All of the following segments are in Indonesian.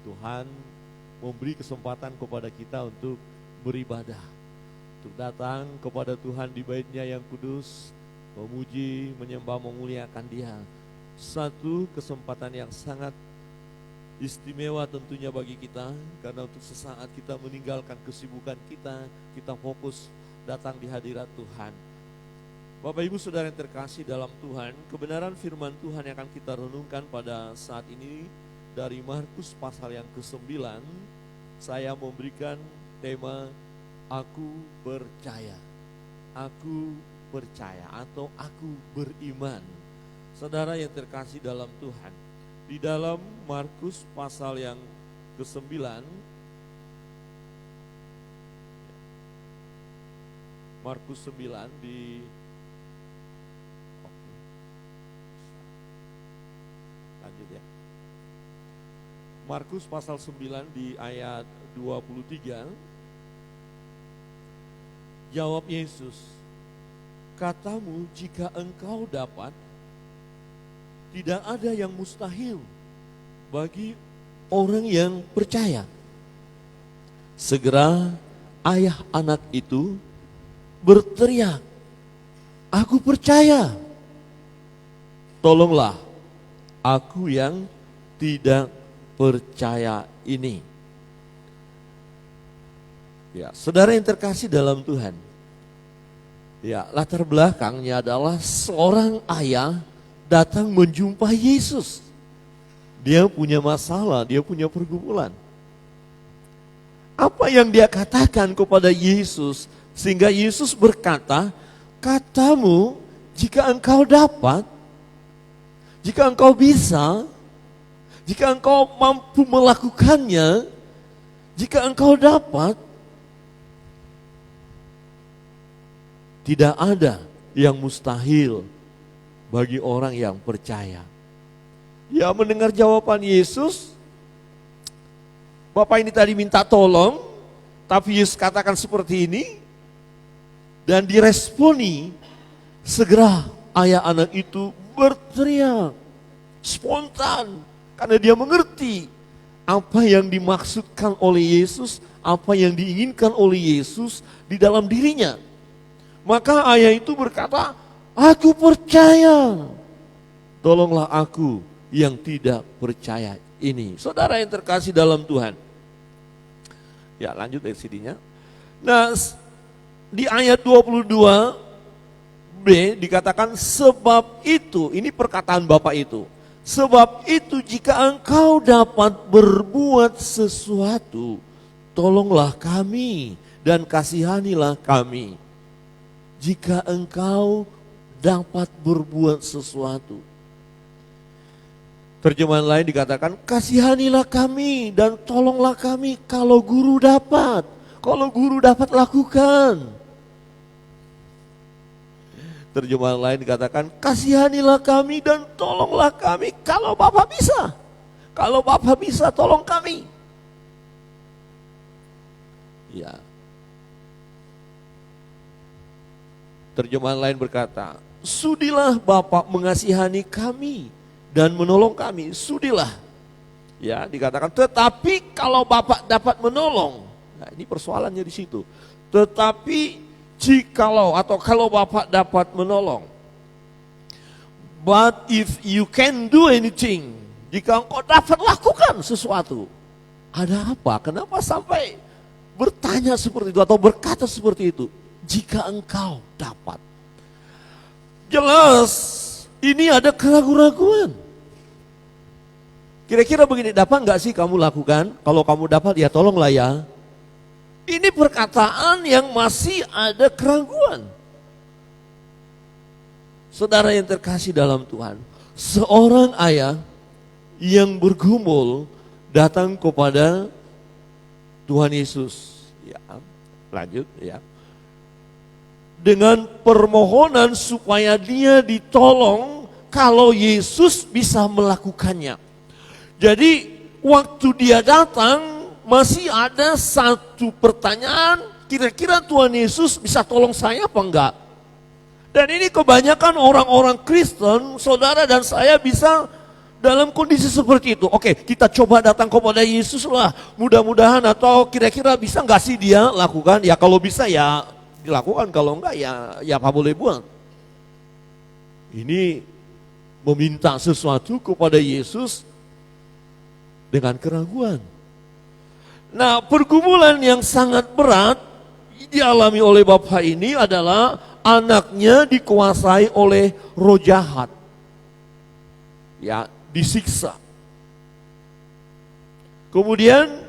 Tuhan memberi kesempatan kepada kita untuk beribadah, untuk datang kepada Tuhan di bait-Nya yang kudus, memuji, menyembah, memuliakan Dia. Satu kesempatan yang sangat istimewa tentunya bagi kita, karena untuk sesaat kita meninggalkan kesibukan kita, kita fokus datang di hadirat Tuhan. Bapak Ibu Saudara yang terkasih dalam Tuhan, kebenaran firman Tuhan yang akan kita renungkan pada saat ini dari Markus pasal yang ke-9. Saya memberikan tema Aku Percaya. Aku percaya atau aku beriman. Saudara yang terkasih dalam Tuhan, di dalam Markus pasal yang ke-9, Markus 9 di lanjut ya. Markus pasal 9 di ayat 23. Jawab Yesus, katamu jika engkau dapat, tidak ada yang mustahil bagi orang yang percaya. Segera ayah anak itu berteriak, aku percaya. Tolonglah aku yang tidak percaya ini. Ya, saudara yang terkasih dalam Tuhan. Ya, latar belakangnya adalah seorang ayah datang menjumpai Yesus. Dia punya masalah, dia punya pergumulan. Apa yang dia katakan kepada Yesus sehingga Yesus berkata, katamu jika engkau dapat, jika engkau bisa, jika engkau mampu melakukannya, jika engkau dapat, tidak ada yang mustahil bagi orang yang percaya. Ya, mendengar jawaban Yesus, Bapak ini tadi minta tolong, tapi Yesus katakan seperti ini, dan diresponi, segera ayah anak itu berteriak, spontan, karena dia mengerti apa yang dimaksudkan oleh Yesus, apa yang diinginkan oleh Yesus di dalam dirinya. Maka ayah itu berkata, aku percaya, tolonglah aku yang tidak percaya ini. Saudara yang terkasih dalam Tuhan. Ya, lanjut dari CD-nya. Nah, di ayat 22b dikatakan, sebab itu, ini perkataan Bapak itu. Sebab itu jika engkau dapat berbuat sesuatu, tolonglah kami dan kasihanilah kami. Jika engkau dapat berbuat sesuatu. Terjemahan lain dikatakan, kasihanilah kami dan tolonglah kami kalau guru dapat. Kalau guru dapat lakukan. Terjemahan lain dikatakan, kasihanilah kami dan tolonglah kami kalau Bapak bisa. Kalau Bapak bisa, tolong kami. Ya. Terjemahan lain berkata, sudilah Bapak mengasihani kami dan menolong kami. Sudilah. Ya, dikatakan, tetapi kalau Bapak dapat menolong. Nah, ini persoalannya di situ. Tetapi jikalau atau kalau Bapak dapat menolong. But if you can do anything, jika engkau dapat lakukan sesuatu. Ada apa? Kenapa sampai bertanya seperti itu atau berkata seperti itu? Jika engkau dapat. Jelas ini ada keraguan-raguan. Kira-kira begini, dapat enggak sih kamu lakukan? Kalau kamu dapat ya tolonglah ya. Ini perkataan yang masih ada keraguan. Saudara yang terkasih dalam Tuhan, seorang ayah yang bergumul datang kepada Tuhan Yesus. Ya, lanjut ya. Dengan permohonan supaya dia ditolong kalau Yesus bisa melakukannya. Jadi waktu dia datang masih ada satu pertanyaan, kira-kira Tuhan Yesus bisa tolong saya apa enggak? Dan ini kebanyakan orang-orang Kristen, saudara dan saya bisa dalam kondisi seperti itu, oke, kita coba datang kepada Yesus lah. Mudah-mudahan atau kira-kira bisa nggak sih dia lakukan? Ya kalau bisa ya dilakukan, kalau enggak ya apa boleh buat. Ini meminta sesuatu kepada Yesus dengan keraguan. Nah, pergumulan yang sangat berat dialami oleh bapak ini adalah anaknya dikuasai oleh roh jahat. Ya, disiksa. Kemudian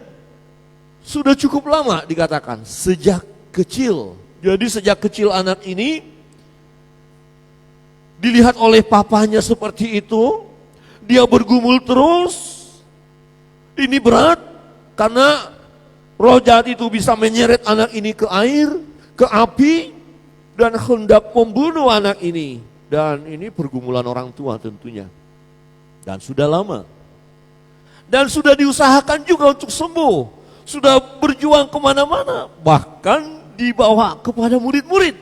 sudah cukup lama dikatakan, sejak kecil. Jadi sejak kecil anak ini dilihat oleh papanya seperti itu, dia bergumul terus. Ini berat karena roh jahat itu bisa menyeret anak ini ke air, ke api, dan hendak membunuh anak ini. Dan ini pergumulan orang tua tentunya. Dan sudah lama. Dan sudah diusahakan juga untuk sembuh. Sudah berjuang kemana-mana. Bahkan dibawa kepada murid-murid.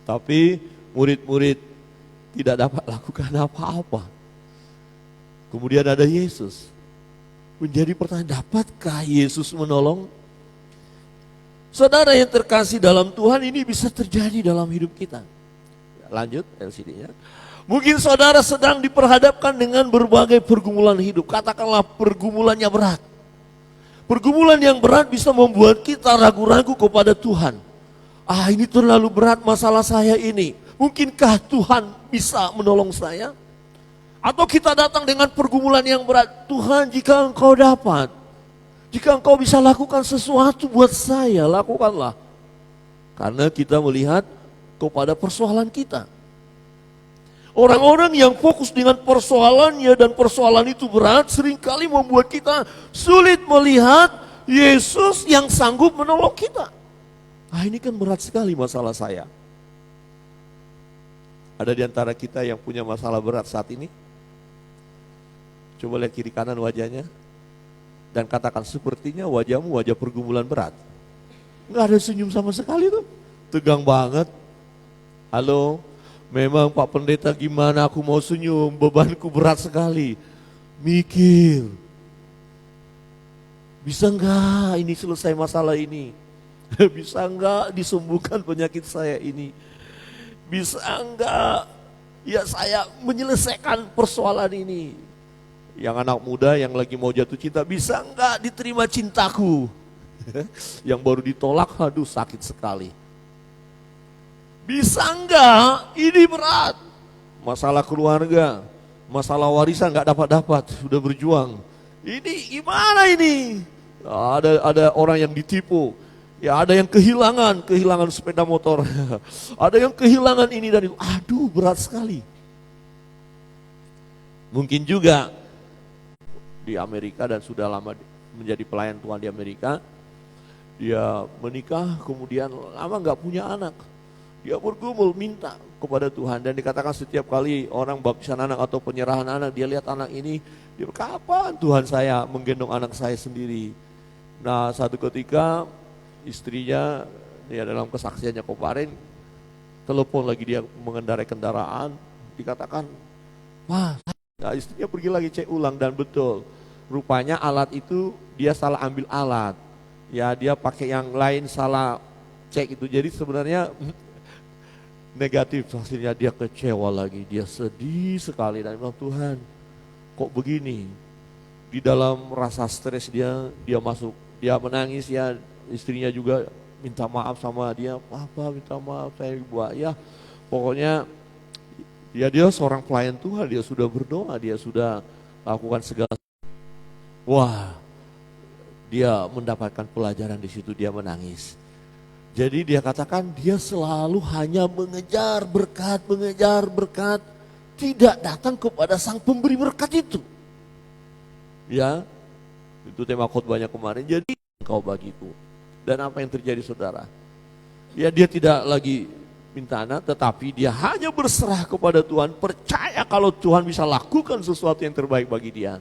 Tapi murid-murid tidak dapat lakukan apa-apa. Kemudian ada Yesus. Menjadi pertanyaan, dapatkah Yesus menolong? Saudara yang terkasih dalam Tuhan, ini bisa terjadi dalam hidup kita. Lanjut LCD-nya. Mungkin saudara sedang diperhadapkan dengan berbagai pergumulan hidup. Katakanlah pergumulannya berat. Pergumulan yang berat bisa membuat kita ragu-ragu kepada Tuhan. Ini terlalu berat masalah saya ini. Mungkinkah Tuhan bisa menolong saya? Atau kita datang dengan pergumulan yang berat. Tuhan, jika Engkau dapat, jika Engkau bisa lakukan sesuatu buat saya, lakukanlah. Karena kita melihat kepada persoalan kita. Orang-orang yang fokus dengan persoalannya dan persoalan itu berat, seringkali membuat kita sulit melihat Yesus yang sanggup menolong kita. Ini kan berat sekali masalah saya. Ada di antara kita yang punya masalah berat saat ini? Coba lihat kiri kanan wajahnya. Dan katakan, sepertinya wajahmu wajah pergumulan berat. Enggak ada senyum sama sekali tuh. Tegang banget. Halo, memang Pak Pendeta gimana aku mau senyum, bebanku berat sekali. Mikir. Bisa enggak ini selesai masalah ini? Bisa enggak disembuhkan penyakit saya ini? Bisa enggak ya saya menyelesaikan persoalan ini? Yang anak muda yang lagi mau jatuh cinta, bisa enggak diterima cintaku? Yang baru ditolak, aduh sakit sekali. Bisa enggak? Ini berat. Masalah keluarga, masalah warisan enggak dapat-dapat, sudah berjuang. Ini gimana ini? Ada orang yang ditipu. Ya ada yang kehilangan sepeda motor. Ada yang kehilangan ini dan itu. Aduh berat sekali. Mungkin juga di Amerika dan sudah lama menjadi pelayan Tuhan di Amerika. Dia menikah kemudian lama gak punya anak. Dia bergumul minta kepada Tuhan dan dikatakan setiap kali orang baptisan anak atau penyerahan anak, dia lihat anak ini, dia kapan Tuhan saya menggendong anak saya sendiri. Nah satu ketika istrinya, ya dalam kesaksiannya kemarin, telepon lagi dia mengendarai kendaraan, dikatakan, wah, nah, istrinya pergi lagi cek ulang dan betul. Rupanya alat itu dia salah ambil alat. Ya dia pakai yang lain, salah cek itu. Jadi sebenarnya negatif hasilnya, dia kecewa lagi. Dia sedih sekali dan bilang, Tuhan kok begini. Di dalam rasa stres dia masuk, dia menangis ya. Istrinya juga minta maaf sama dia. Papa minta maaf saya buat ya. Pokoknya ya dia seorang pelayan Tuhan, dia sudah berdoa, dia sudah lakukan segala. Wah, dia mendapatkan pelajaran di situ, dia menangis. Jadi dia katakan dia selalu hanya mengejar berkat, tidak datang kepada sang pemberi berkat itu. Ya, itu tema khotbahnya kemarin. Jadi engkau bagiku. Dan apa yang terjadi saudara? Ya dia tidak lagi minta anak, tetapi dia hanya berserah kepada Tuhan, percaya kalau Tuhan bisa lakukan sesuatu yang terbaik bagi dia.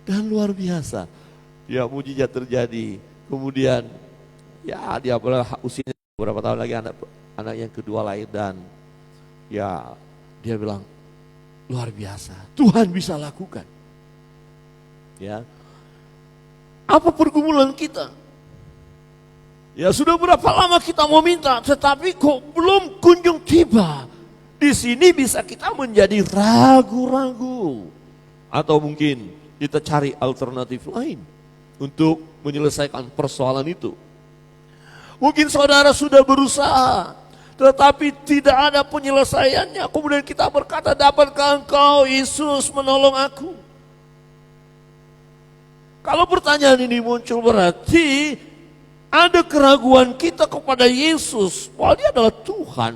Dan luar biasa, ya mujizat terjadi. Kemudian ya dia usianya beberapa tahun lagi anak yang kedua lahir dan ya dia bilang, luar biasa. Tuhan bisa lakukan. Ya. Apa pergumulan kita? Ya sudah berapa lama kita mau minta, tetapi kok belum kunjung tiba. Di sini bisa kita menjadi ragu-ragu. Atau mungkin kita cari alternatif lain untuk menyelesaikan persoalan itu. Mungkin saudara sudah berusaha, tetapi tidak ada penyelesaiannya. Kemudian kita berkata, dapatkah engkau Yesus menolong aku? Kalau pertanyaan ini muncul berarti ada keraguan kita kepada Yesus bahwa Dia adalah Tuhan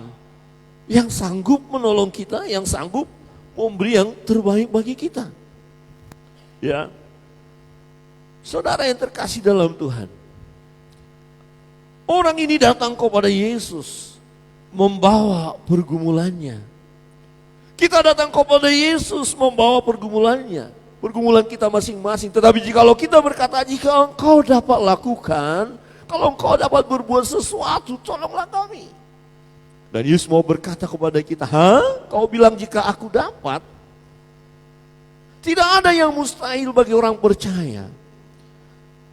yang sanggup menolong kita, yang sanggup memberi yang terbaik bagi kita. Ya, saudara yang terkasih dalam Tuhan, orang ini datang kepada Yesus membawa pergumulannya. Kita datang kepada Yesus membawa pergumulannya, pergumulan kita masing-masing. Tetapi jikalau kita berkata, jika engkau dapat lakukan, kalau engkau dapat berbuat sesuatu, tolonglah kami. Dan Yesus mau berkata kepada kita, kau bilang jika aku dapat? Tidak ada yang mustahil bagi orang percaya.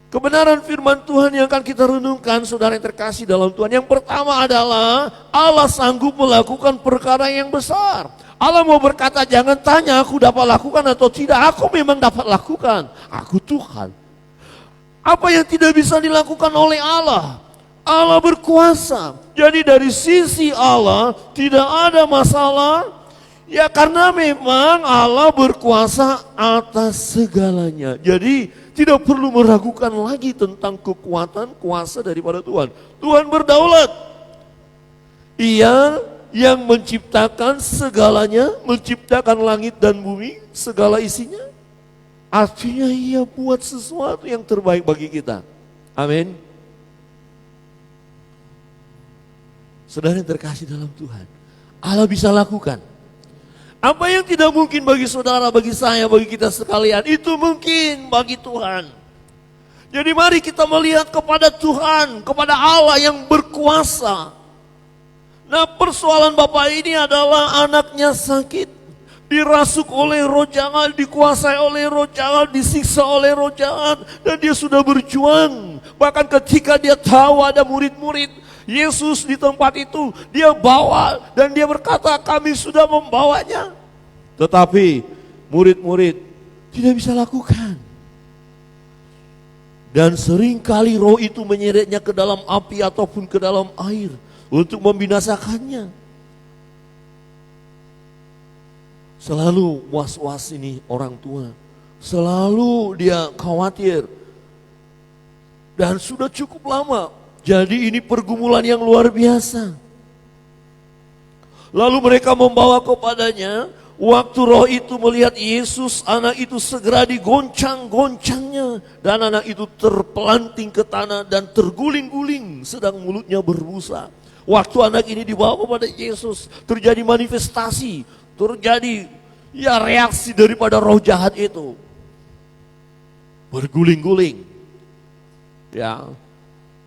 Kebenaran firman Tuhan yang akan kita renungkan, saudara yang terkasih dalam Tuhan. Yang pertama adalah Allah sanggup melakukan perkara yang besar. Allah mau berkata, jangan tanya aku dapat lakukan atau tidak. Aku memang dapat lakukan. Aku Tuhan. Apa yang tidak bisa dilakukan oleh Allah? Allah berkuasa. Jadi dari sisi Allah tidak ada masalah. Ya karena memang Allah berkuasa atas segalanya. Jadi tidak perlu meragukan lagi tentang kekuatan kuasa daripada Tuhan. Tuhan berdaulat. Ia yang menciptakan segalanya, menciptakan langit dan bumi, segala isinya. Artinya Ia buat sesuatu yang terbaik bagi kita. Amin. Saudara yang terkasih dalam Tuhan, Allah bisa lakukan. Apa yang tidak mungkin bagi saudara, bagi saya, bagi kita sekalian, itu mungkin bagi Tuhan. Jadi mari kita melihat kepada Tuhan, kepada Allah yang berkuasa. Nah, persoalan Bapak ini adalah anaknya sakit. Dirasuk oleh roh jahat, dikuasai oleh roh jahat, disiksa oleh roh jahat. Dan dia sudah berjuang. Bahkan ketika dia tahu ada murid-murid Yesus di tempat itu, dia bawa dan dia berkata, kami sudah membawanya. Tetapi murid-murid tidak bisa lakukan. Dan seringkali roh itu menyeretnya ke dalam api ataupun ke dalam air untuk membinasakannya. Selalu was-was ini orang tua. Selalu dia khawatir. Dan sudah cukup lama. Jadi ini pergumulan yang luar biasa. Lalu mereka membawa kepadanya. Waktu roh itu melihat Yesus, anak itu segera digoncang-goncangnya. Dan anak itu terpelanting ke tanah dan terguling-guling sedang mulutnya berbusa. Waktu anak ini dibawa kepada Yesus, terjadi manifestasi, terjadi ya reaksi daripada roh jahat itu. Berguling-guling. Ya.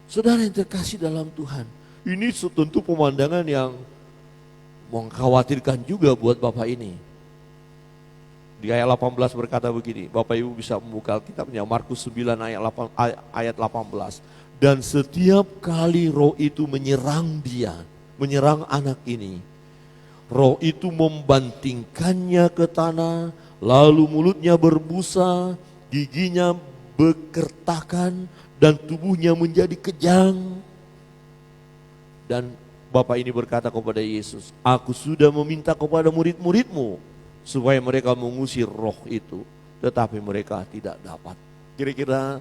Saudara yang terkasih dalam Tuhan, ini tentu pemandangan yang mengkhawatirkan juga buat Bapak ini. Di ayat 18 berkata begini, Bapak Ibu bisa membuka Alkitabnya, Markus 9 ayat 18. Dan setiap kali roh itu menyerang dia, menyerang anak ini, roh itu membantingkannya ke tanah, lalu mulutnya berbusa, giginya bekertakan, dan tubuhnya menjadi kejang. Dan Bapak ini berkata kepada Yesus, aku sudah meminta kepada murid-muridmu supaya mereka mengusir roh itu, tetapi mereka tidak dapat. Kira-kira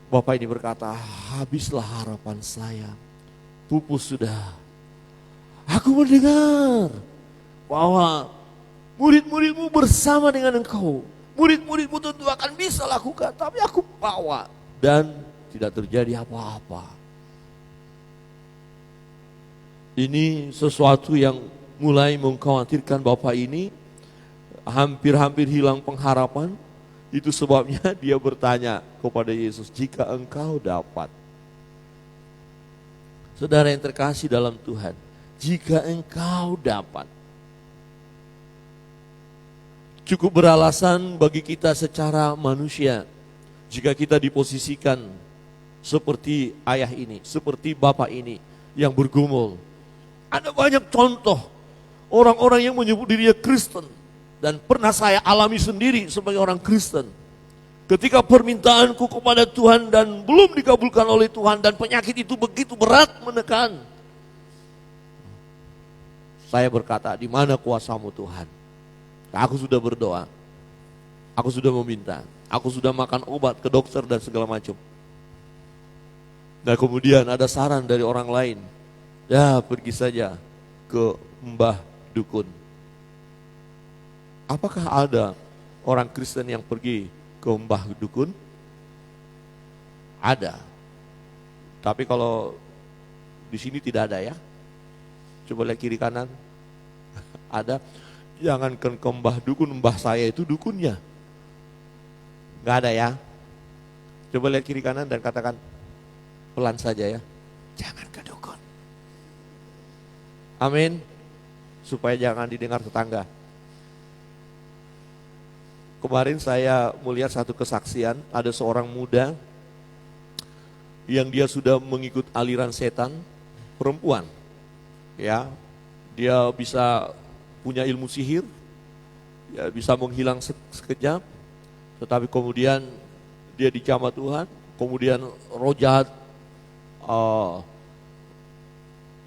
Bapak ini berkata, habislah harapan saya, pupus sudah. Aku mendengar bahwa murid-muridmu bersama dengan engkau. Murid-muridmu tentu akan bisa lakukan, tapi aku bawa dan tidak terjadi apa-apa. Ini sesuatu yang mulai mengkhawatirkan Bapak ini, hampir-hampir hilang pengharapan. Itu sebabnya dia bertanya kepada Yesus, jika engkau dapat. Saudara yang terkasih dalam Tuhan, jika engkau dapat. cukup beralasan bagi kita secara manusia. Jika kita diposisikan seperti ayah ini, seperti bapak ini yang bergumul. Ada banyak contoh orang-orang yang menyebut dirinya Kristen. Dan pernah saya alami sendiri sebagai orang Kristen. Ketika permintaanku kepada Tuhan dan belum dikabulkan oleh Tuhan dan penyakit itu begitu berat menekan. Saya berkata, di mana kuasa-Mu Tuhan? Aku sudah berdoa, aku sudah meminta, aku sudah makan obat ke dokter dan segala macam. Nah kemudian ada saran dari orang lain, ya pergi saja ke mbah dukun. Apakah ada orang Kristen yang pergi ke mbah dukun? Ada. Tapi kalau di sini tidak ada ya. Coba lihat kiri kanan. Ada. Jangan ke mbah dukun, mbah saya itu dukunnya. Gak ada ya. Coba lihat kiri kanan dan katakan pelan saja ya. Jangan ke dukun. Amin. Supaya jangan didengar tetangga. Kemarin saya melihat satu kesaksian, ada seorang muda yang dia sudah mengikut aliran setan, perempuan. Ya, dia bisa punya ilmu sihir, ya bisa menghilang sekejap, tetapi kemudian dia dijamah Tuhan, kemudian roh jahat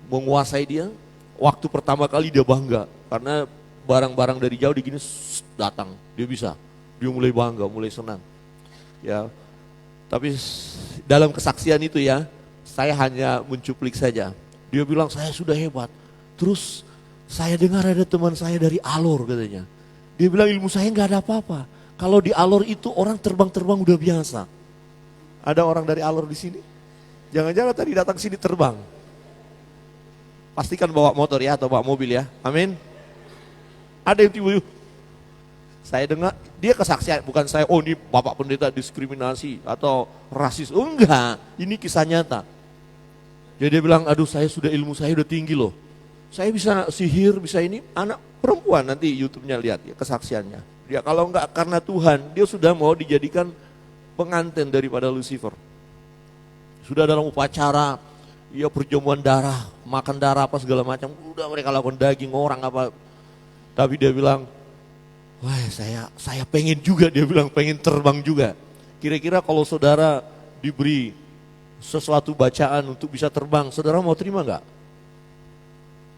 menguasai dia. Waktu pertama kali dia bangga, karena barang-barang dari jauh digini datang, dia bisa, dia mulai bangga, mulai senang. Ya, tapi dalam kesaksian itu ya, saya hanya mencuplik saja. Dia bilang saya sudah hebat. Terus saya dengar ada teman saya dari Alor katanya. Dia bilang ilmu saya nggak ada apa-apa. Kalau di Alor itu orang terbang-terbang udah biasa. Ada orang dari Alor di sini? Jangan-jangan tadi datang sini terbang. Pastikan bawa motor ya atau bawa mobil ya. Amin. Ada yang tiba-tiba. Saya dengar dia kesaksian, bukan saya, oh ini Bapak Pendeta diskriminasi atau rasis. Oh enggak, ini kisah nyata. Jadi dia bilang, aduh ilmu saya udah tinggi loh. Saya bisa sihir, bisa ini, anak perempuan nanti YouTube-nya lihat ya kesaksiannya. Dia kalau enggak karena Tuhan, dia sudah mau dijadikan pengantin daripada Lucifer. Sudah dalam upacara, ya perjamuan darah, makan darah apa segala macam, udah mereka lakukan daging orang apa. Tapi dia bilang, wah saya pengen juga, dia bilang pengen terbang juga. Kira-kira kalau saudara diberi sesuatu bacaan untuk bisa terbang, saudara mau terima enggak?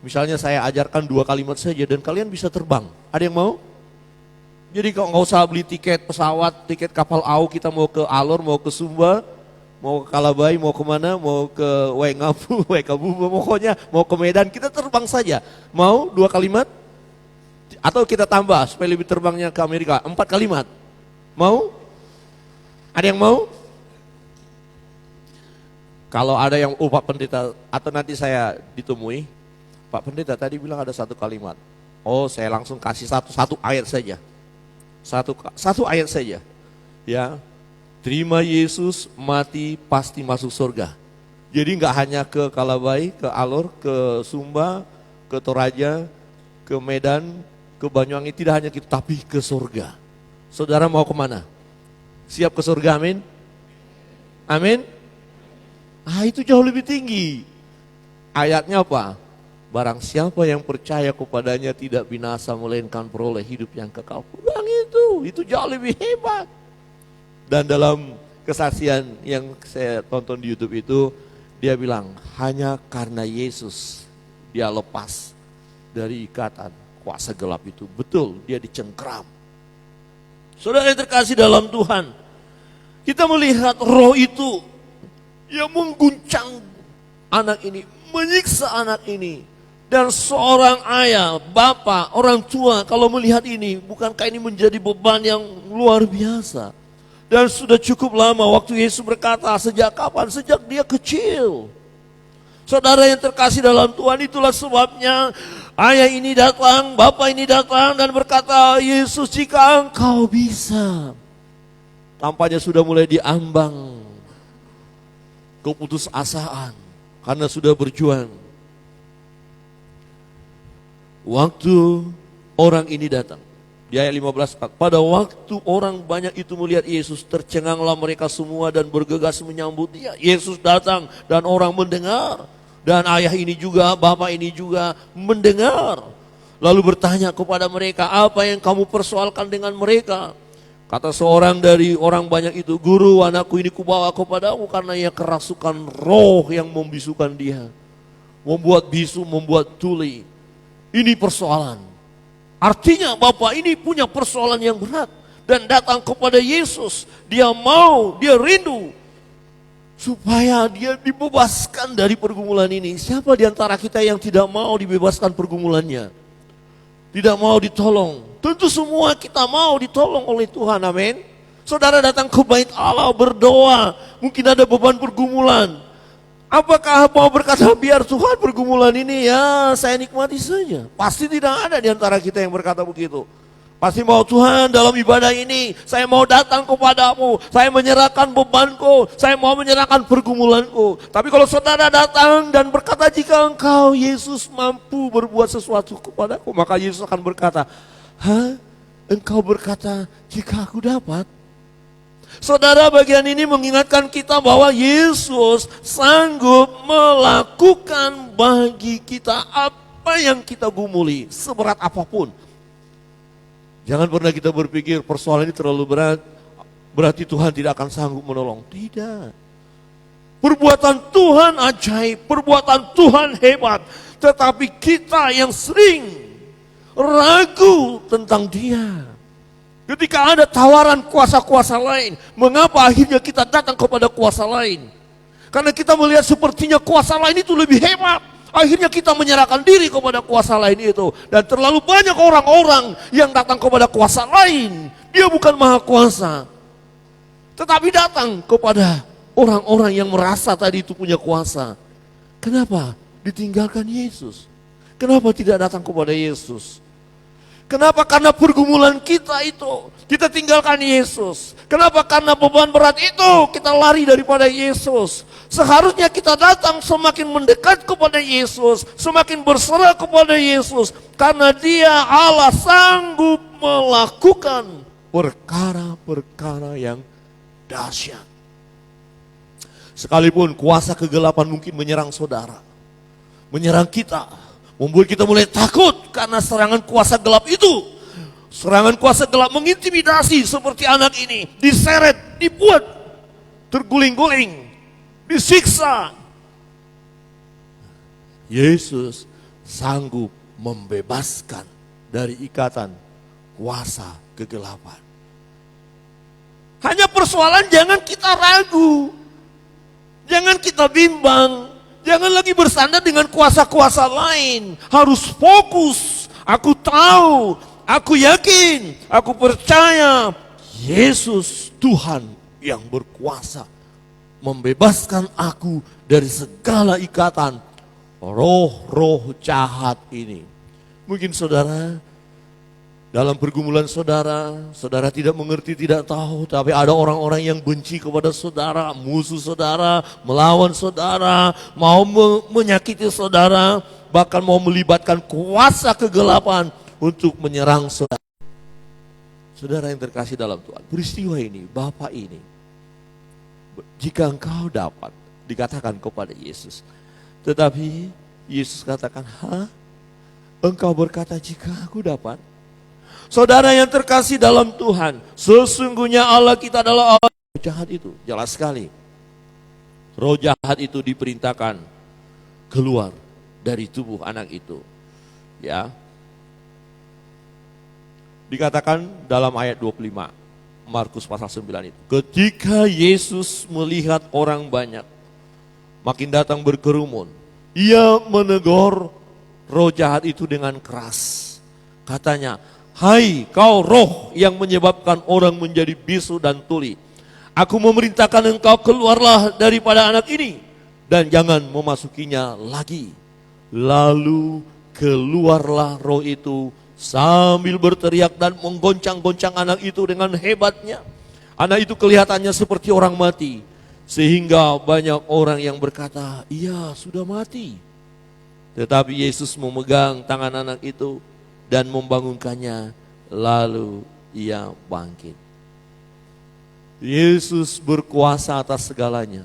Misalnya saya ajarkan 2 kalimat saja dan kalian bisa terbang, ada yang mau? Jadi kalau nggak usah beli tiket pesawat, tiket kapal AU, kita mau ke Alor, mau ke Sumba, mau ke Kalabai, mau kemana, mau ke Waingapu, Waikabu, pokoknya mau ke Medan, kita terbang saja. Mau 2 kalimat? Atau kita tambah supaya lebih terbangnya ke Amerika, 4 kalimat. Mau? Ada yang mau? Kalau ada yang, Pak Pendeta, atau nanti saya ditemui, Pak Pendeta tadi bilang ada 1 kalimat. Oh saya langsung kasih satu ayat saja. Satu ayat saja. Ya, terima Yesus, mati pasti masuk surga. Jadi nggak hanya ke Kalabai, ke Alor, ke Sumba, ke Toraja, ke Medan, ke Banyuwangi, tidak hanya gitu, tapi ke surga. Saudara mau kemana? Siap ke surga, amin? Amin? Itu jauh lebih tinggi. Ayatnya apa? Barang siapa yang percaya kepadanya tidak binasa melainkan peroleh hidup yang kekal. Bilang itu jauh lebih hebat. Dan dalam kesaksian yang saya tonton di YouTube itu, dia bilang hanya karena Yesus dia lepas dari ikatan kuasa gelap itu. Betul, dia dicengkram. Saudara yang terkasih dalam Tuhan, kita melihat roh itu yang mengguncang anak ini, menyiksa anak ini. Dan seorang ayah, bapak, orang tua kalau melihat ini, bukankah ini menjadi beban yang luar biasa. Dan sudah cukup lama waktu Yesus berkata, sejak kapan? Sejak dia kecil. Saudara yang terkasih dalam Tuhan, itulah sebabnya ayah ini datang, bapak ini datang dan berkata, Yesus jika engkau bisa. Tampaknya sudah mulai diambang keputusasaan karena sudah berjuang. Waktu orang ini datang, Di ayat 15, pada waktu orang banyak itu melihat Yesus, tercenganglah mereka semua dan bergegas menyambut dia. Yesus datang dan orang mendengar. Dan ayah ini juga, bapak ini juga mendengar. Lalu bertanya kepada mereka, apa yang kamu persoalkan dengan mereka? Kata seorang dari orang banyak itu, guru, anakku ini kubawa kepadamu karena ia kerasukan roh yang membisukan dia. Membuat bisu, membuat tuli. Ini persoalan. Artinya bapak ini punya persoalan yang berat. Dan datang kepada Yesus. Dia mau, dia rindu. Supaya dia dibebaskan dari pergumulan ini. Siapa di antara kita yang tidak mau dibebaskan pergumulannya? Tidak mau ditolong. Tentu semua kita mau ditolong oleh Tuhan, amin. Saudara datang ke bait Allah berdoa. Mungkin ada beban pergumulan. Apakah mau berkata biar Tuhan pergumulan ini ya saya nikmati saja? Pasti tidak ada di antara kita yang berkata begitu. Pasti mau Tuhan dalam ibadah ini saya mau datang kepadamu, saya menyerahkan bebanku, saya mau menyerahkan pergumulanku. Tapi kalau saudara datang dan berkata jika engkau Yesus mampu berbuat sesuatu kepadaku, maka Yesus akan berkata, engkau berkata jika aku dapat. Saudara, bagian ini mengingatkan kita bahwa Yesus sanggup melakukan bagi kita apa yang kita gumuli, seberat apapun. Jangan pernah kita berpikir persoalan ini terlalu berat, berarti Tuhan tidak akan sanggup menolong. Tidak. Perbuatan Tuhan ajaib, perbuatan Tuhan hebat. Tetapi kita yang sering ragu tentang Dia. Ketika ada tawaran kuasa-kuasa lain, mengapa akhirnya kita datang kepada kuasa lain? Karena kita melihat sepertinya kuasa lain itu lebih hebat. Akhirnya kita menyerahkan diri kepada kuasa lain itu. Dan terlalu banyak orang-orang yang datang kepada kuasa lain. Dia bukan maha kuasa. Tetapi datang kepada orang-orang yang merasa tadi itu punya kuasa. Kenapa ditinggalkan Yesus? Kenapa tidak datang kepada Yesus? Kenapa? Karena pergumulan kita itu, kita tinggalkan Yesus. Kenapa? Karena beban berat itu, kita lari daripada Yesus. Seharusnya kita datang semakin mendekat kepada Yesus, semakin berserah kepada Yesus. Karena Dia Allah sanggup melakukan perkara-perkara yang dahsyat. Sekalipun kuasa kegelapan mungkin menyerang saudara, menyerang kita, membuat kita mulai takut karena serangan kuasa gelap itu. Serangan kuasa gelap mengintimidasi seperti anak ini. Diseret, dibuat terguling-guling, disiksa. Yesus sanggup membebaskan dari ikatan kuasa kegelapan. Hanya persoalan jangan kita ragu. Jangan kita bimbang. Jangan lagi bersandar dengan kuasa-kuasa lain. Harus fokus. Aku tahu, aku yakin, aku percaya Yesus Tuhan yang berkuasa membebaskan aku dari segala ikatan roh-roh jahat ini. Mungkin saudara dalam pergumulan saudara, saudara tidak mengerti, tidak tahu, tapi ada orang-orang yang benci kepada saudara, musuh saudara, melawan saudara, mau menyakiti saudara, bahkan mau melibatkan kuasa kegelapan untuk menyerang saudara. Saudara yang terkasih dalam Tuhan, peristiwa ini, Bapak ini, jika engkau dapat, dikatakan kepada Yesus. Tetapi Yesus katakan, engkau berkata jika aku dapat. Saudara yang terkasih dalam Tuhan, sesungguhnya Allah kita adalah Allah jahat itu. Jelas sekali. Roh jahat itu diperintahkan keluar dari tubuh anak itu. Ya. Dikatakan dalam ayat 25, Markus pasal 9 itu. Ketika Yesus melihat orang banyak, makin datang berkerumun, Ia menegur roh jahat itu dengan keras. Katanya, hai kau roh yang menyebabkan orang menjadi bisu dan tuli. Aku memerintahkan engkau keluarlah daripada anak ini dan jangan memasukinya lagi. Lalu keluarlah roh itu sambil berteriak dan menggoncang-goncang anak itu dengan hebatnya. Anak itu kelihatannya seperti orang mati. Sehingga banyak orang yang berkata, ia sudah mati. Tetapi Yesus memegang tangan anak itu dan membangunkannya lalu ia bangkit. Yesus berkuasa atas segalanya.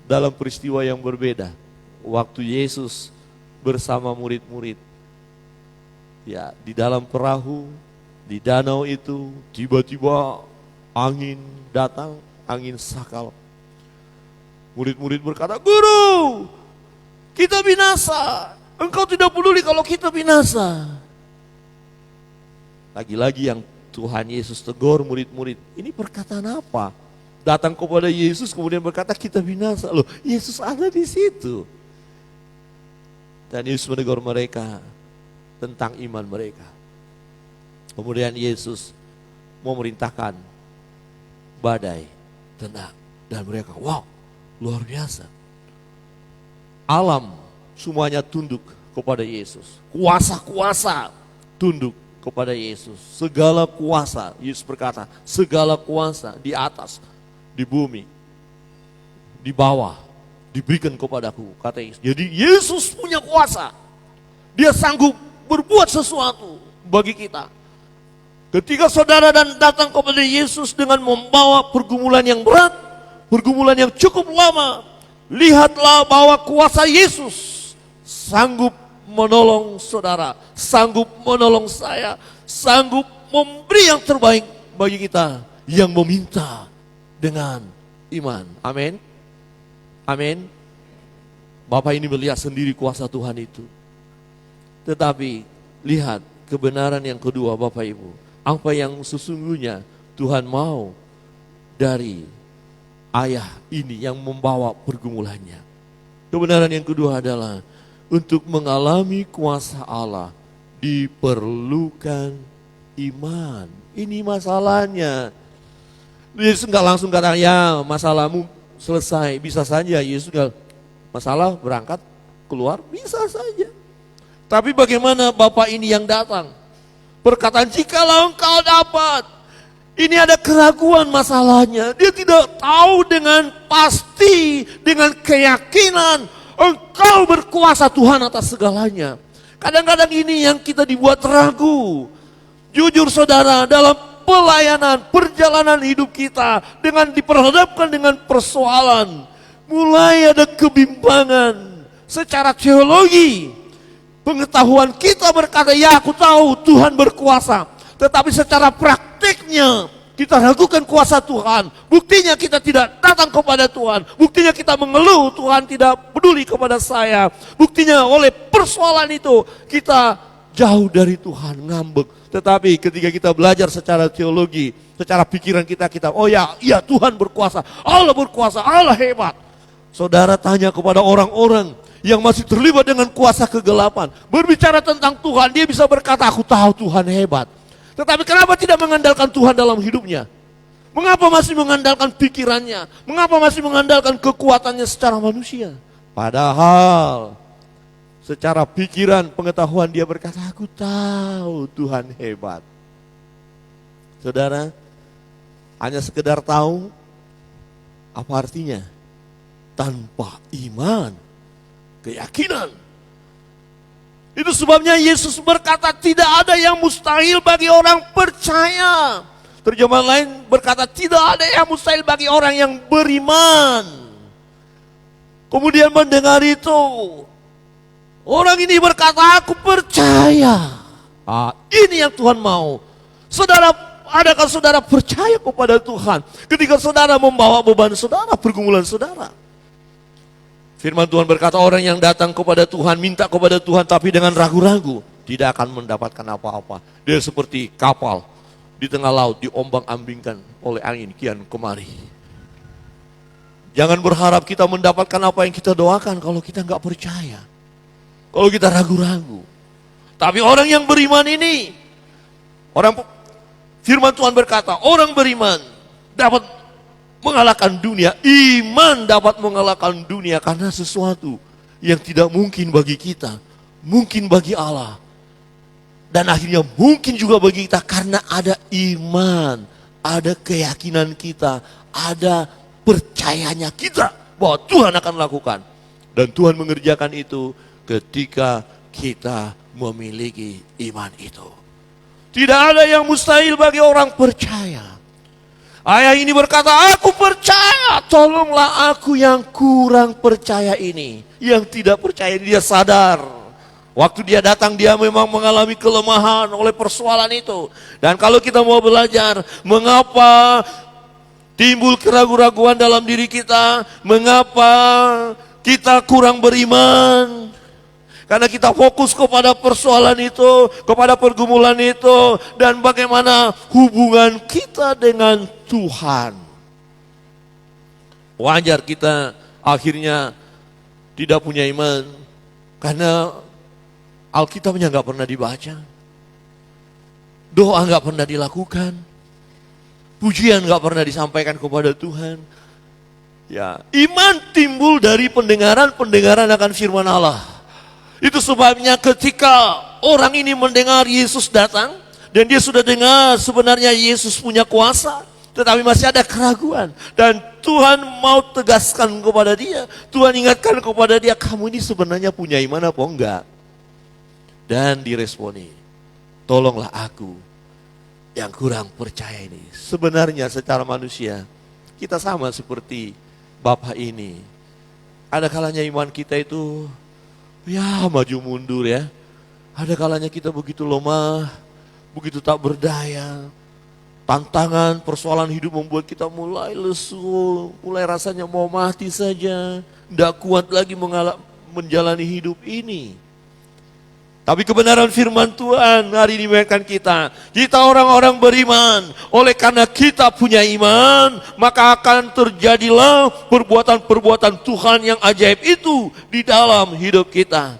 Dalam peristiwa yang berbeda, waktu Yesus bersama murid-murid, ya, di dalam perahu, di danau itu, tiba-tiba angin datang, angin sakal. Murid-murid berkata, "Guru, kita binasa. Engkau tidak peduli kalau kita binasa." Lagi-lagi yang Tuhan Yesus tegur murid-murid, ini perkataan apa? Datang kepada Yesus kemudian berkata kita binasa. Loh, Yesus ada di situ. Dan Yesus menegur mereka tentang iman mereka. Kemudian Yesus memerintahkan badai tenang. Dan mereka, wow, luar biasa. Alam semuanya tunduk kepada Yesus. Kuasa-kuasa tunduk kepada Yesus. Segala kuasa, Yesus berkata, segala kuasa di atas, di bumi, di bawah, diberikan kepadaku, kata Yesus. Jadi Yesus punya kuasa. Dia sanggup berbuat sesuatu bagi kita. Ketika saudara dan datang kepada Yesus dengan membawa pergumulan yang berat, pergumulan yang cukup lama, lihatlah bahwa kuasa Yesus sanggup menolong saudara, sanggup menolong saya, sanggup memberi yang terbaik bagi kita yang meminta dengan iman. Amin. Amin. Bapak ini melihat sendiri kuasa Tuhan itu. Tetapi lihat kebenaran yang kedua Bapak Ibu. Apa yang sesungguhnya Tuhan mau dari ayah ini yang membawa pergumulannya. Kebenaran yang kedua adalah untuk mengalami kuasa Allah diperlukan iman. Ini masalahnya. Yesus enggak langsung kata, ya masalahmu selesai. Bisa saja Yesus enggak, masalah berangkat keluar, bisa saja. Tapi bagaimana Bapak ini yang datang? Perkataan jikalau engkau dapat. Ini ada keraguan masalahnya. Dia tidak tahu dengan pasti, dengan keyakinan engkau berkuasa Tuhan atas segalanya. Kadang-kadang ini yang kita dibuat ragu. Jujur saudara, dalam pelayanan, perjalanan hidup kita, dengan diperhadapkan dengan persoalan, mulai ada kebimbangan secara teologi. Pengetahuan kita berkata, ya aku tahu Tuhan berkuasa. Tetapi secara praktiknya, kita ragukan kuasa Tuhan. Buktinya kita tidak datang kepada Tuhan. Buktinya kita mengeluh, Tuhan tidak peduli kepada saya. Buktinya oleh persoalan itu kita jauh dari Tuhan, ngambek. Tetapi ketika kita belajar secara teologi, secara pikiran kita, oh ya, iya Tuhan berkuasa, Allah hebat. Saudara tanya kepada orang-orang yang masih terlibat dengan kuasa kegelapan. Berbicara tentang Tuhan, dia bisa berkata, aku tahu Tuhan hebat. Tetapi kenapa tidak mengandalkan Tuhan dalam hidupnya? Mengapa masih mengandalkan pikirannya? Mengapa masih mengandalkan kekuatannya secara manusia? Padahal secara pikiran, pengetahuan dia berkata, aku tahu Tuhan hebat. Saudara, hanya sekedar tahu, apa artinya? Tanpa iman, keyakinan. Itu sebabnya Yesus berkata tidak ada yang mustahil bagi orang percaya. Terjemahan lain berkata tidak ada yang mustahil bagi orang yang beriman. Kemudian mendengar itu, orang ini berkata aku percaya. Ini yang Tuhan mau. Saudara, adakah saudara percaya kepada Tuhan ketika saudara membawa beban saudara, pergumulan saudara? Firman Tuhan berkata orang yang datang kepada Tuhan, minta kepada Tuhan tapi dengan ragu-ragu, tidak akan mendapatkan apa-apa. Dia seperti kapal di tengah laut diombang-ambingkan oleh angin kian kemari. Jangan berharap kita mendapatkan apa yang kita doakan kalau kita nggak percaya. Kalau kita ragu-ragu. Tapi orang yang beriman ini, firman Tuhan berkata, orang beriman dapat mengalahkan dunia. Iman dapat mengalahkan dunia karena sesuatu yang tidak mungkin bagi kita, mungkin bagi Allah. Dan akhirnya mungkin juga bagi kita karena ada iman, ada keyakinan kita, ada percayanya kita bahwa Tuhan akan lakukan. Dan Tuhan mengerjakan itu ketika kita memiliki iman itu. Tidak ada yang mustahil bagi orang percaya. Ayah ini berkata, aku percaya, tolonglah aku yang kurang percaya ini. Yang tidak percaya ini dia sadar. Waktu dia datang dia memang mengalami kelemahan oleh persoalan itu. Dan kalau kita mau belajar, mengapa timbul keraguan-raguan dalam diri kita, mengapa kita kurang beriman? Karena kita fokus kepada persoalan itu, kepada pergumulan itu, dan bagaimana hubungan kita dengan Tuhan. Wajar kita akhirnya tidak punya iman, karena Alkitabnya nggak pernah dibaca, doa nggak pernah dilakukan, pujian nggak pernah disampaikan kepada Tuhan. Ya, iman timbul dari pendengaran akan firman Allah. Itu sebabnya ketika orang ini mendengar Yesus datang, dan dia sudah dengar sebenarnya Yesus punya kuasa, tetapi masih ada keraguan. Dan Tuhan mau tegaskan kepada dia, Tuhan ingatkan kepada dia, kamu ini sebenarnya punya iman apa enggak? Dan diresponi, tolonglah aku yang kurang percaya ini. Sebenarnya secara manusia, kita sama seperti Bapak ini. Ada kalanya iman kita itu ya maju mundur ya. Ada kalanya kita begitu lemah, begitu tak berdaya. Tantangan, persoalan hidup membuat kita mulai lesu, mulai rasanya mau mati saja. Tidak kuat lagi menjalani hidup ini. Tapi kebenaran firman Tuhan hari ini mengingatkan kita. Kita orang-orang beriman. Oleh karena kita punya iman, maka akan terjadilah perbuatan-perbuatan Tuhan yang ajaib itu di dalam hidup kita.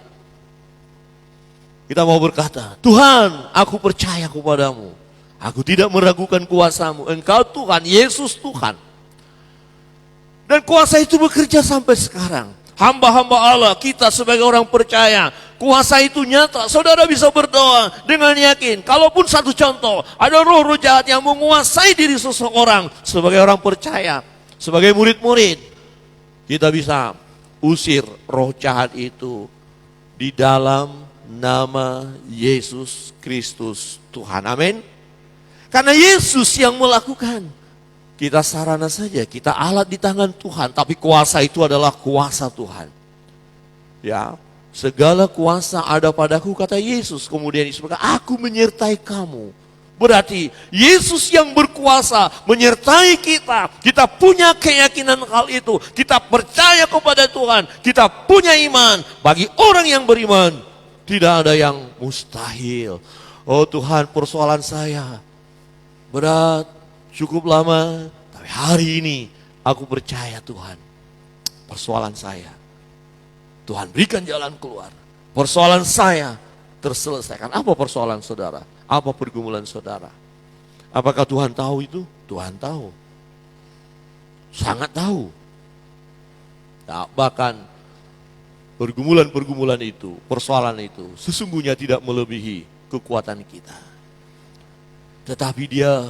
Kita mau berkata, Tuhan, aku percaya kepadamu. Aku tidak meragukan kuasa-Mu. Engkau Tuhan, Yesus Tuhan. Dan kuasa itu bekerja sampai sekarang. Hamba-hamba Allah, kita sebagai orang percaya, kuasa itu nyata. Saudara bisa berdoa dengan yakin. Kalaupun satu contoh, ada roh-roh jahat yang menguasai diri seseorang. Sebagai orang percaya, sebagai murid-murid, kita bisa usir roh jahat itu di dalam nama Yesus Kristus Tuhan. Amin. Karena Yesus yang melakukan. Kita sarana saja, kita alat di tangan Tuhan, tapi kuasa itu adalah kuasa Tuhan. Ya, segala kuasa ada padaku, kata Yesus. Kemudian Yesus berkata, aku menyertai kamu. Berarti Yesus yang berkuasa menyertai kita. Kita punya keyakinan hal itu. Kita percaya kepada Tuhan. Kita punya iman. Bagi orang yang beriman, tidak ada yang mustahil. Oh Tuhan, persoalan saya berat, cukup lama, tapi hari ini aku percaya Tuhan, persoalan saya, Tuhan berikan jalan keluar. Persoalan saya terselesaikan. Apa persoalan saudara? Apa pergumulan saudara? Apakah Tuhan tahu itu? Tuhan tahu. Sangat tahu. Nah, bahkan pergumulan-pergumulan itu, persoalan itu, sesungguhnya tidak melebihi kekuatan kita. Tetapi Dia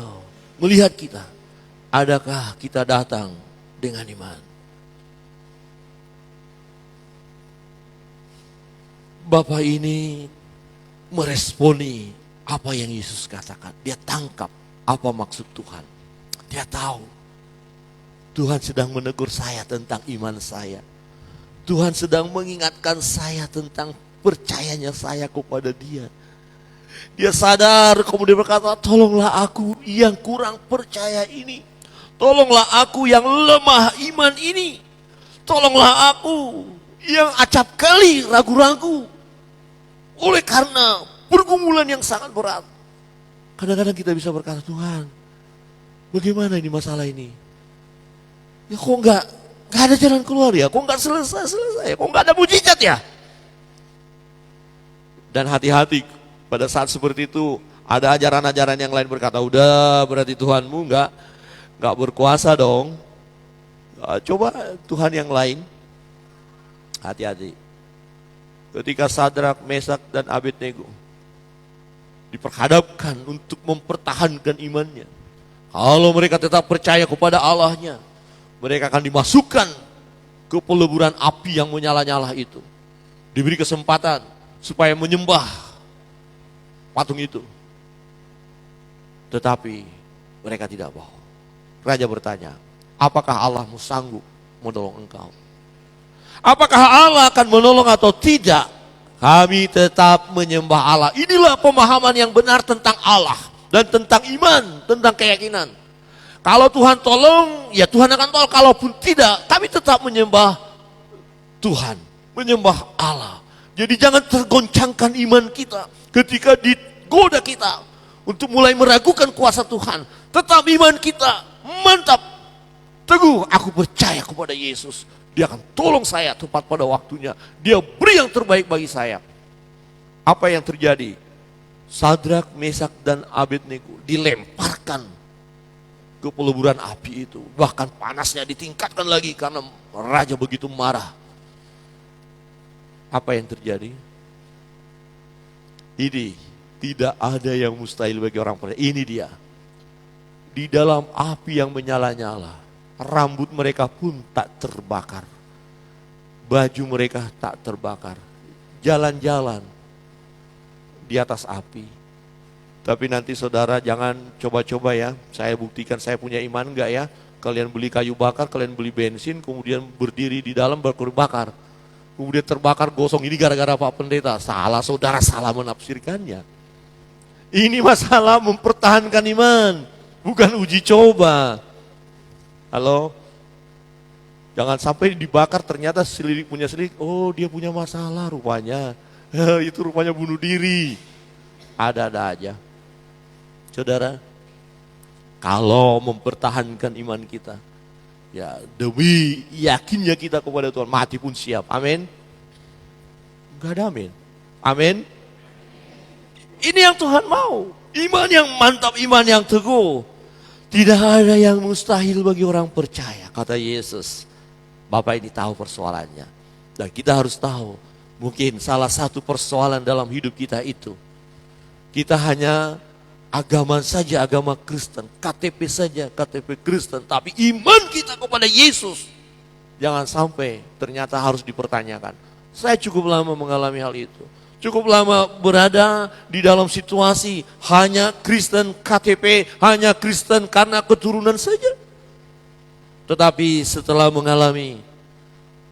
melihat kita, adakah kita datang dengan iman? Bapak ini meresponi apa yang Yesus katakan. Dia tangkap apa maksud Tuhan. Dia tahu Tuhan sedang menegur saya tentang iman saya. Tuhan sedang mengingatkan saya tentang percayanya saya kepada Dia. Dia sadar kemudian berkata, tolonglah aku yang kurang percaya ini. Tolonglah aku yang lemah iman ini. Tolonglah aku yang acap kali ragu-ragu. Oleh karena pergumulan yang sangat berat. Kadang-kadang kita bisa berkata, Tuhan, bagaimana ini masalah ini? Ya kok enggak ada jalan keluar ya? Kok enggak selesai? Kok enggak ada mujizat ya? Dan hati-hati. Pada saat seperti itu ada ajaran-ajaran yang lain berkata, udah berarti Tuhanmu enggak berkuasa dong. Coba Tuhan yang lain. Hati-hati. Ketika Sadrak, Mesak dan Abednego diperhadapkan untuk mempertahankan imannya. Kalau mereka tetap percaya kepada Allahnya, mereka akan dimasukkan ke peleburan api yang menyala-nyala itu. Diberi kesempatan supaya menyembah patung itu. Tetapi mereka tidak mau. Raja bertanya, apakah Allahmu sanggup menolong engkau? Apakah Allah akan menolong atau tidak? Kami tetap menyembah Allah. Inilah pemahaman yang benar tentang Allah dan tentang iman, tentang keyakinan. Kalau Tuhan tolong, ya Tuhan akan tolong. Kalaupun tidak, kami tetap menyembah Tuhan, menyembah Allah. Jadi jangan tergoncangkan iman kita ketika digoda kita untuk mulai meragukan kuasa Tuhan. Tetap iman kita mantap, teguh. Aku percaya kepada Yesus. Dia akan tolong saya tepat pada waktunya. Dia beri yang terbaik bagi saya. Apa yang terjadi? Sadrak, Mesak, dan Abednego dilemparkan ke peleburan api itu. Bahkan panasnya ditingkatkan lagi karena raja begitu marah. Apa yang terjadi? Ini tidak ada yang mustahil bagi orang percaya. Ini dia. Di dalam api yang menyala-nyala, rambut mereka pun tak terbakar. Baju mereka tak terbakar. Jalan-jalan di atas api. Tapi nanti saudara jangan coba-coba ya. Saya buktikan saya punya iman enggak ya. Kalian beli kayu bakar, kalian beli bensin, kemudian berdiri di dalam bakar. Kemudian terbakar gosong. Ini gara-gara Pak Pendeta. Salah saudara, salah menafsirkannya. Ini masalah mempertahankan iman. Bukan uji coba. Halo? Jangan sampai dibakar ternyata selidik punya selidik. Oh dia punya masalah rupanya. Itu rupanya bunuh diri. Ada-ada aja. Saudara, kalau mempertahankan iman kita, ya demi yakinnya kita kepada Tuhan, mati pun siap. Amin. Enggak ada amin. Amin. Ini yang Tuhan mau. Iman yang mantap, iman yang teguh. Tidak ada yang mustahil bagi orang percaya, kata Yesus. Bapak ini tahu persoalannya. Dan kita harus tahu, mungkin salah satu persoalan dalam hidup kita itu, kita hanya agama saja, agama Kristen, KTP saja, KTP Kristen. Tapi iman kita kepada Yesus, jangan sampai ternyata harus dipertanyakan. Saya cukup lama mengalami hal itu. Cukup lama berada di dalam situasi hanya Kristen KTP, hanya Kristen karena keturunan saja. Tetapi setelah mengalami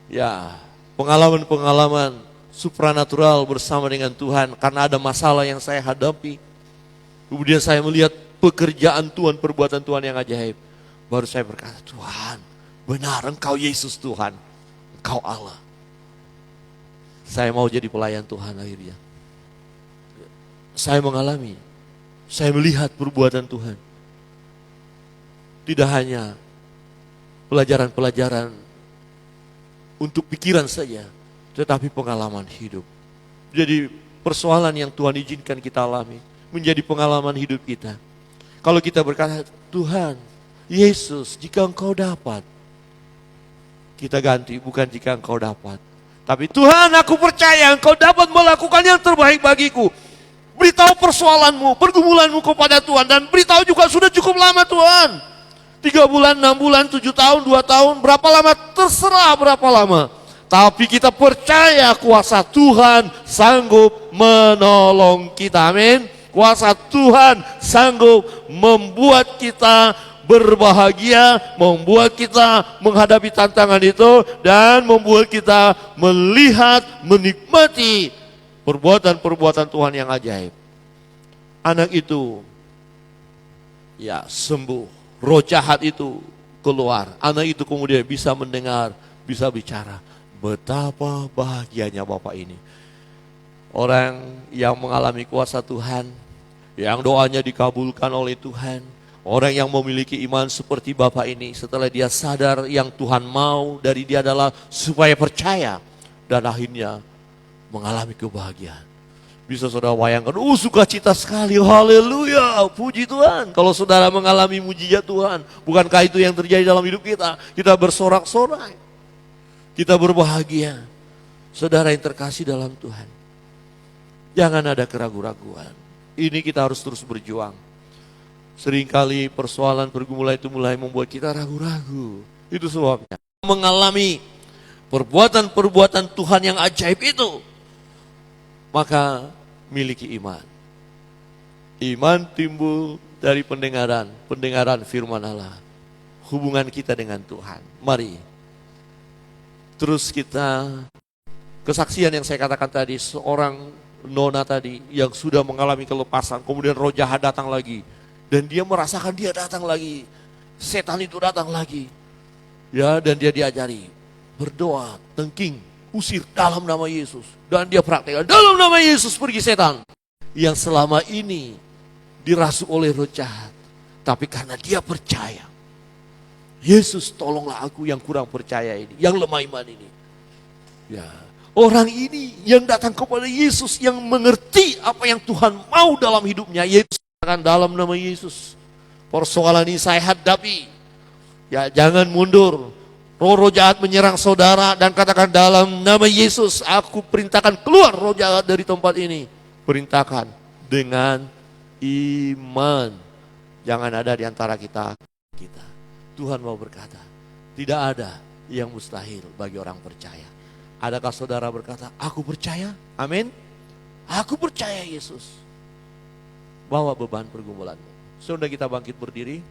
ya pengalaman-pengalaman supranatural bersama dengan Tuhan, karena ada masalah yang saya hadapi, kemudian saya melihat pekerjaan Tuhan, perbuatan Tuhan yang ajaib, baru saya berkata, Tuhan benar, Engkau Yesus Tuhan, Engkau Allah. Saya mau jadi pelayan Tuhan akhirnya. Saya mengalami, saya melihat perbuatan Tuhan. Tidak hanya pelajaran-pelajaran untuk pikiran saja, tetapi pengalaman hidup. Jadi persoalan yang Tuhan izinkan kita alami, menjadi pengalaman hidup kita. Kalau kita berkata, Tuhan, Yesus, jika Engkau dapat, kita ganti, bukan jika Engkau dapat. Tapi Tuhan, aku percaya Engkau dapat melakukan yang terbaik bagiku. Beritahu persoalanmu, pergumulanmu kepada Tuhan. Dan beritahu juga sudah cukup lama Tuhan. 3 bulan, 6 bulan, 7 tahun, 2 tahun, berapa lama, terserah berapa lama. Tapi kita percaya kuasa Tuhan sanggup menolong kita, amin. Kuasa Tuhan sanggup membuat kita berbahagia, membuat kita menghadapi tantangan itu, dan membuat kita melihat, menikmati perbuatan-perbuatan Tuhan yang ajaib. Anak itu ya sembuh, roh jahat itu keluar, anak itu kemudian bisa mendengar, bisa bicara. Betapa bahagianya Bapak ini. Orang yang mengalami kuasa Tuhan, yang doanya dikabulkan oleh Tuhan. Orang yang memiliki iman seperti Bapak ini, setelah dia sadar yang Tuhan mau dari dia adalah supaya percaya, dan akhirnya mengalami kebahagiaan. Bisa saudara bayangkan, sukacita sekali, haleluya, puji Tuhan. Kalau saudara mengalami mujizat Tuhan, bukankah itu yang terjadi dalam hidup kita? Kita bersorak-sorai, kita berbahagia. Saudara yang terkasih dalam Tuhan, jangan ada keraguan-raguan. Ini kita harus terus berjuang. Seringkali persoalan pergumulan itu mulai membuat kita ragu-ragu. Itu sebabnya mengalami perbuatan-perbuatan Tuhan yang ajaib itu, maka miliki iman. Iman timbul dari pendengaran, pendengaran firman Allah. Hubungan kita dengan Tuhan. Mari, terus kita, kesaksian yang saya katakan tadi, seorang nona tadi yang sudah mengalami kelepasan, kemudian roh jahat datang lagi. Dan dia merasakan dia datang lagi, setan itu datang lagi. Ya, dan dia diajari, berdoa, tengking, usir dalam nama Yesus. Dan dia praktekkan, dalam nama Yesus pergi setan. Yang selama ini dirasuk oleh roh jahat. Tapi karena dia percaya, Yesus tolonglah aku yang kurang percaya ini, yang lemah iman ini. Ya, orang ini yang datang kepada Yesus, yang mengerti apa yang Tuhan mau dalam hidupnya. Yesus katakan dalam nama Yesus, persoalan ini saya hadapi. Ya, jangan mundur. Roh jahat menyerang saudara dan katakan dalam nama Yesus, aku perintahkan keluar roh jahat dari tempat ini. Perintahkan dengan iman. Jangan ada di antara kita. Tuhan mau berkata, tidak ada yang mustahil bagi orang percaya. Adakah saudara berkata, aku percaya? Amin. Aku percaya Yesus. Bawa beban pergumulanmu. Sudah kita bangkit berdiri.